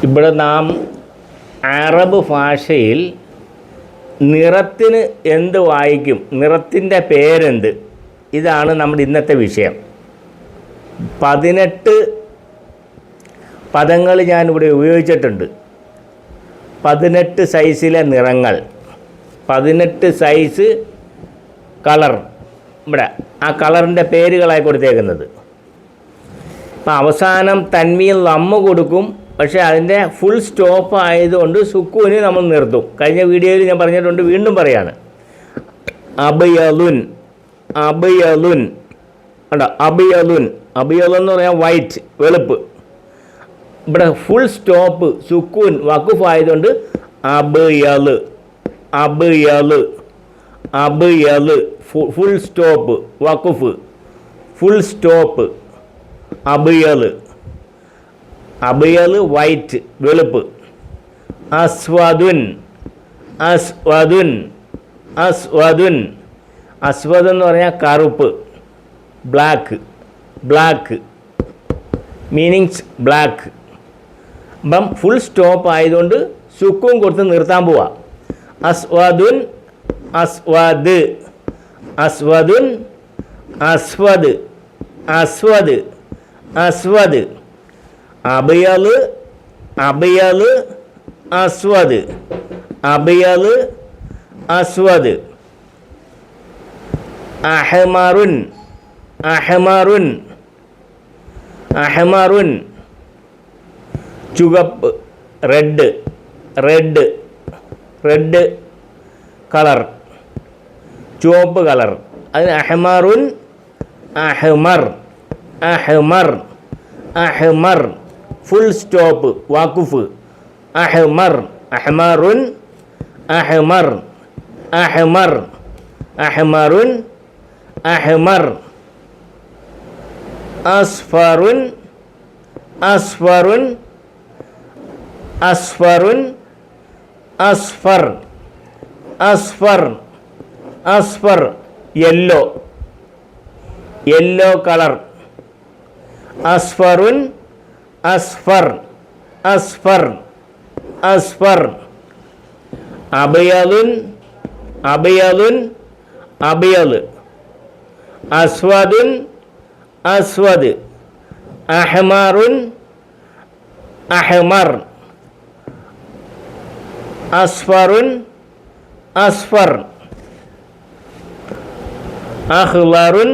ഇവിടെ നാം അറബ് ഭാഷയിൽ നിറത്തിന് എന്ത് വായിക്കും, നിറത്തിൻ്റെ പേരെന്ത്, ഇതാണ് നമ്മുടെ ഇന്നത്തെ വിഷയം. 18 പദങ്ങൾ ഞാനിവിടെ ഉപയോഗിച്ചിട്ടുണ്ട്. 18 സൈസിലെ നിറങ്ങൾ, 18 സൈസ് കളർ. ഇവിടെ ആ കളറിൻ്റെ പേരുകളായി കൊടുത്തേക്കുന്നത്. അപ്പം അവസാനം തൻവീൻ ലമ്മ കൊടുക്കും. പക്ഷേ അതിൻ്റെ ഫുൾ സ്റ്റോപ്പ് ആയതുകൊണ്ട് സുക്കൂന് നമ്മൾ നിർത്തും. കഴിഞ്ഞ വീഡിയോയിൽ ഞാൻ പറഞ്ഞിട്ടുണ്ട്, വീണ്ടും പറയാണ്. അബയലുൻ, അബയലുൻ കണ്ടോ, അബയലുൻ. അബയലുൻ എന്ന് പറഞ്ഞാൽ വൈറ്റ്, വെളുപ്പ്. ഇവിടെ ഫുൾ സ്റ്റോപ്പ് സുക്കൂൻ വഖഫ് ആയതുകൊണ്ട് അബയല്, അബയല്, അബയല്. ഫുൾ സ്റ്റോപ്പ് വഖഫ്, ഫുൾ സ്റ്റോപ്പ് അബയല്. അബയല് വൈറ്റ്, വെളുപ്പ്. അസ്വദുൻ, അസ്വദുൻ, അസ്വദുൻ. അസ്വദ് എന്ന് പറഞ്ഞാൽ കറുപ്പ്, ബ്ലാക്ക്, ബ്ലാക്ക് മീനിങ്സ് ബ്ലാക്ക്. അപ്പം ഫുൾ സ്റ്റോപ്പ് ആയതുകൊണ്ട് സുക്കൂൻ കൊടുത്ത് നിർത്താൻ പോവാ. അസ്വദുൻ, അസ്വദ്, അസ്വദുൻ, അസ്വദ്, അസ്വദ്, അസ്വദ്. അബയല്, അബയല്, അസ്വദ്, അബയല്, അസ്വദ്. അഹ്മറുൻ, അഹ്മറുൻ, അഹ്മറുൻ. ചുവപ്പ്, റെഡ്, റെഡ്, റെഡ് കളർ, ചുവപ്പ് കളർ. അതിന് അഹ്മറുൻ, അഹ്മർ, അഹ്മർ, അഹ്മർ. ഫുൾ സ്റ്റോപ്പ് വാക്കുഫ് അഹ്മർ, അഹ്മറുൻ, അഹ്മർ, അഹ്മർ, അഹ്മറുൻ, അഹ്മർ. അസ്ഫറുൻ, അസ്ഫറുൻ, അസ്ഫറുൻ, അസ്ഫർ, അസ്ഫർ, അസ്ഫർ. Yellow, yellow colour. അസ്ഫറുൻ, അസ്ഫർ, അസ്ഫർ, അസ്ഫർ. അബയലുൻ, അബയലുൻ, അബയല്. അസ്വദുൻ, അസ്വദ്. അഹ്മറുൻ, അഹ്മർ. അസ്ഫറുൻ, അസ്ഫർ. അഖ്ലറുൻ,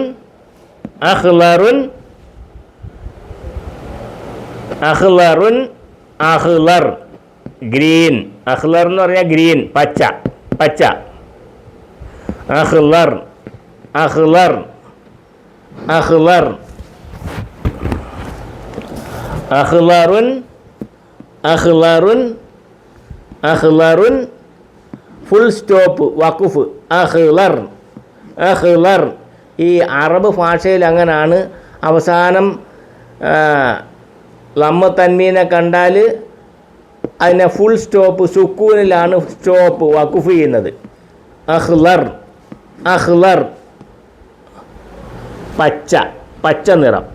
അഖ്ലറുൻ, അഖ്ലറുൻ, അഖ്ലർ. ഗ്രീൻ. അഖ്ലർ എന്ന് പറഞ്ഞാൽ ഗ്രീൻ, പച്ച, പച്ച. അഖ്ലർ, അഖ്ലർ, അഖ്ലർ. അഖ്ലറുൻ, അഖ്ലറുൻ, അഖ്ലറുൻ. ഫുൾ സ്റ്റോപ്പ് വഖഫ് അഖ്ലർ, അഖ്ലർ. ഈ അറബ് ഭാഷയിൽ അങ്ങനെയാണ്. അവസാനം ലമ്മ തൻവീനെ കണ്ടാൽ അതിനെ ഫുൾ സ്റ്റോപ്പ് സുക്കൂനിലാണ് സ്റ്റോപ്പ് വഖഫ് ചെയ്യുന്നത്. അഖ്ലർ, അഖ്ലർ. പച്ച, പച്ച നിറം,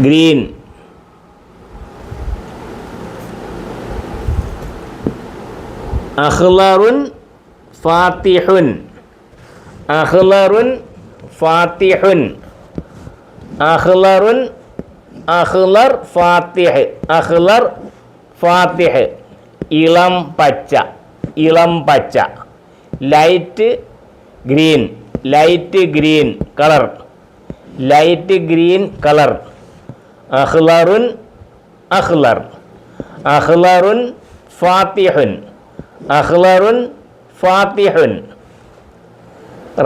ഗ്രീൻ. അഖ്ലറുൻ, ഫാത്തിഹുൻ, അഖ്ലറുൻ, ഫാത്തിഹുൻ, അഖ്ലറുൻ, അഖ്ലർ, ഫാത്തിഹ്, അഖ്ലർ, ഫാത്തിഹ്. ഇളം പച്ച, ഇളം പച്ച. Light green, light green colour, light green colour. അഖ്ലറുൻ, അഖ്ലർ, അഖ്ലറുൻ, ഫാത്തിഹുൻ, അഖ്ലറുൻ, ഫാത്തിഹുൻ.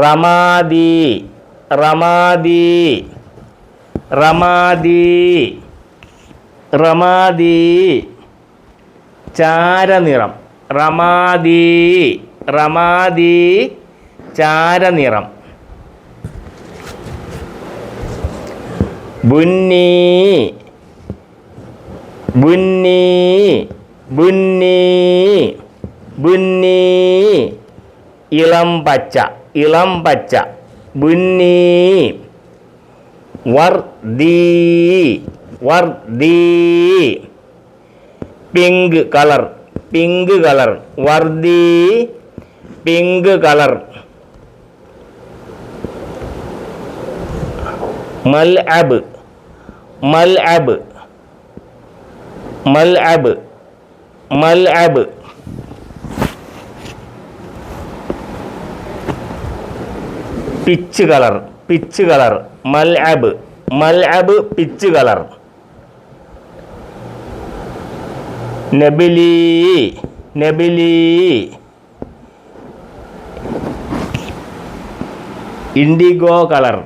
റമാദി, റമാദി, റമാദി, റമാദി. ചാരനിറം, റമാദി, റമാദി, ചാരനിറം. ബുന്നി, ബുന്നി, ബുന്നി, ബുന്നി. ഇളം പച്ച, ഇളം പച്ച, ബുന്നി. വർദി, വർദി, പിങ്ക് കളർ, പിങ്ക് കളർ. വർദി പിങ്ക് കളർ. മൽഅബ്, മൽഅബ്, മൽഅബ്, മൽഅബ്. Peach colour, peach colour. മൽഅബ്, മൽഅബ് പിച്ച് കളർ. നബിലി, നബിലി ഇൻഡിഗോ കളർ.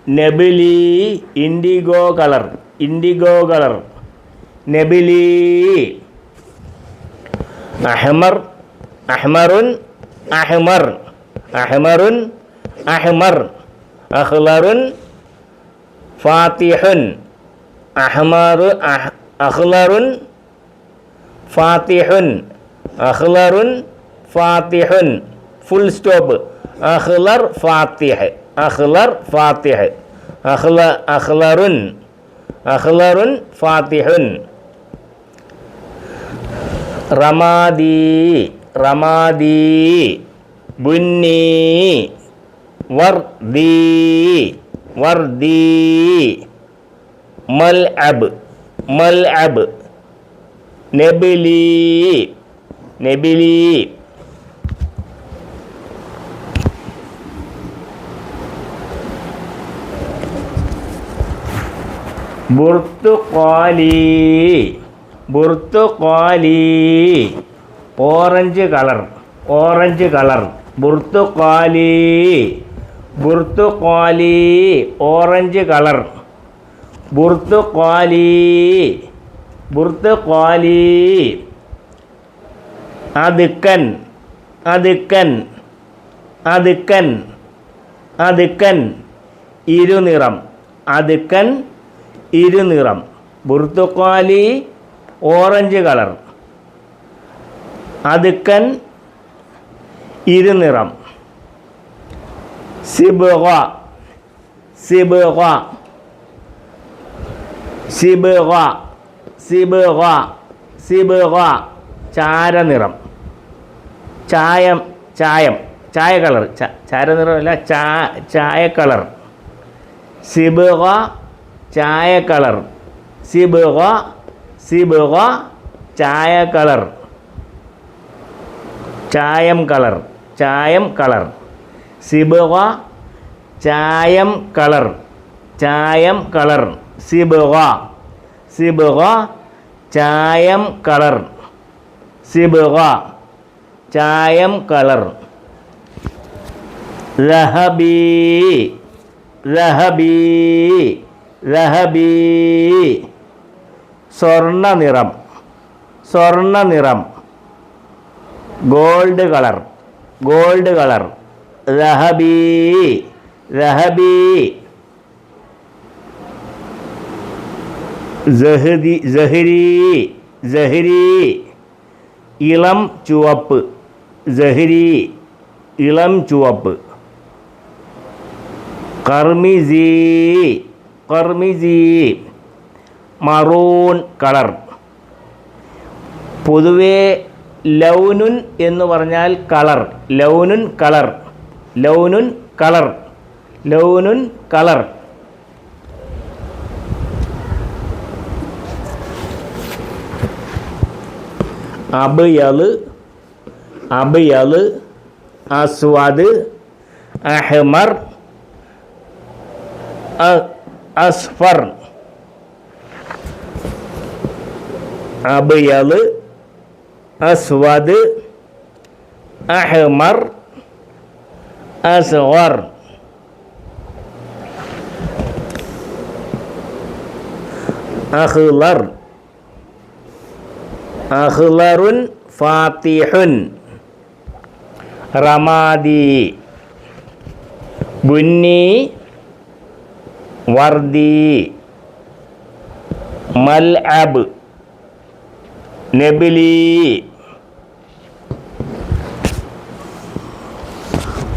നബിലി ഇൻഡിഗോ കളർ, ഇൻഡിഗോ കളർ. നബിലി. അഹ്മർ, അഹ്മറുൻ, അഹ്മർ, അഹ്മറുൻ, അഹ്മർ. അഖ്ലറുൻ ഫാത്തിഹുൻ, അഹ്മറു, അഖ്ലറുൻ ഫാത്തിഹുൻ, അഖ്ലറുൻ ഫാത്തിഹുൻ. Full stop. അഖ്ലർ ഫാത്തിഹ്, അഖ്ലർ ഫാത്തിഹ്. അഖ്ലറുൻ, അഖ്ലറുൻ ഫാത്തിഹുൻ. റമാദി, റമാദി ബുന്നി. വർദി, വർദി. മൽഅബ്, മൽഅബ്. നബിലി, നബിലി. ബുർത്തുഖാലി, ബുർത്തുഖാലി ഓറഞ്ച് കളർ, ഓറഞ്ച് കളർ. ബുർത്തുഖാലി, ബുർത്തുഖാലി ഓറഞ്ച് കളർ. ബുർത്തുഖാലി, ബുർത്തുഖാലി. അതുക്കൻ, അതുക്കൻ, അതുക്കൻ, അതുക്കൻ ഇരുനിറം. അതുക്കൻ ഇരുനിറം. ബുർത്തുഖാലി ഓറഞ്ച് കളർ. അതുക്കൻ ഇരുനിറം. സിബ്ഗ, സിബ്ഗ, സിബ്ഗ, സിബ്ഗ, സിബ്ഗ ചാരനിറം. ചായം, ചായം, ചായ കളർ. ചാരനിറമല്ല, ചായ കളർ. സിബ്ഗ ചായ കളർ. സിബ്ഗ, സിബ്ഗ ചായ കളർ. ചായം കളർ, ചായം കളർ. സിബ്ഗ ചായം കളർ, ചായം കളർ. സിബ്ഗ, സിബ്ഗ ചായം കളർ. സിബ്ഗ ചായം കളർ. ലഹബി, ലഹബി, ലഹബി സ്വർണ്ണ നിറം, സ്വർണ്ണ നിറം. Gold colour, gold colour. ലഹബി, ലഹബി. സഹരി, സഹരി, സഹരി ഇളം ചുവപ്പ്. സഹരി ഇളം ചുവപ്പ്. കർമിസി, കർമിസി മറൂൺ കളർ. പൊതുവേ ലൗനുൻ എന്ന് പറഞ്ഞാൽ കളർ. ലൗനുൻ കളർ, ലൗനുൻ കളർ, ലൗനുൻ കളർ. അബ്യള്, അബ്യള്. അസ്വദ്, അഹ്മർ, അസ്ഫർ. അബ്യള്, അസ്വദ്, അഹ്മർ, അസ്ഗർ. അഖ്ലർ, അഖ്ലറുൻ ഫാത്തിഹുൻ. റമാദി, ബുന്നി, വർദി. മൽഅബ്, നബിലി.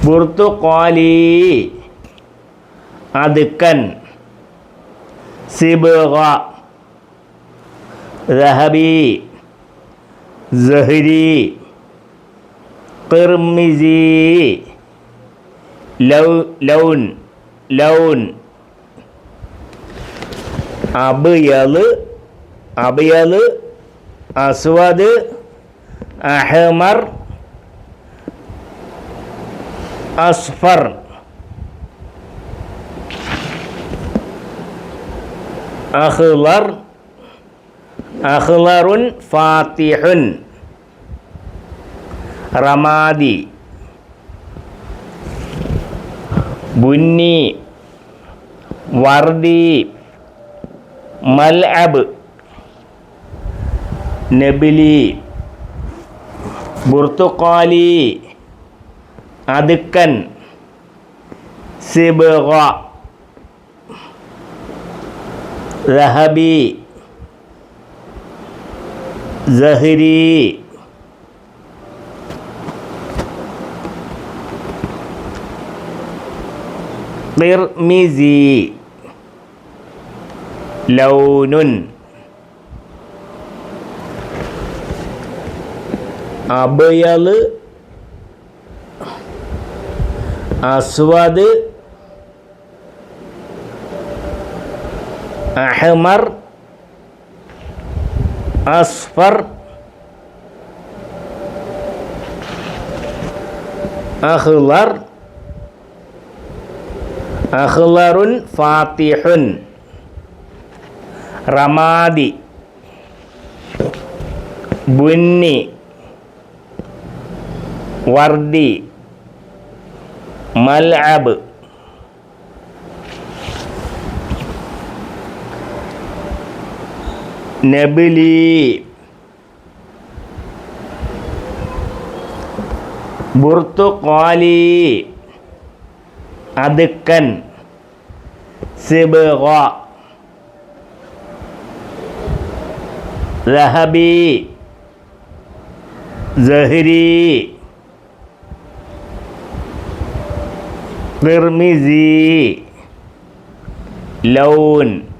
ബുർത്തുഖാലി, അതുക്കൻ. സിബ്ഗ, ذهبي. സഹരി ഖിർമിസി ലൗൻ അബ്യള് അസ്വദ് അഹ്മർ അസ്ഫർ അഖ്ളറുൻ ഫാത്തിഹുൻ റമാദി ബുന്നി വർദി മൽഅബ് നബിലി ബുർത്തുഖാലി അദ്കൻ സിബ്ഗ ذهبي زهري قرمزي لون أبيض أسود أحمر أصفر أخضر فاتح رمادي بني وردي ملعب നബിലി ബുർത്തുഖാലി അദ്കൻ സിബ്ഗ ذهبي زهري قرمزي لون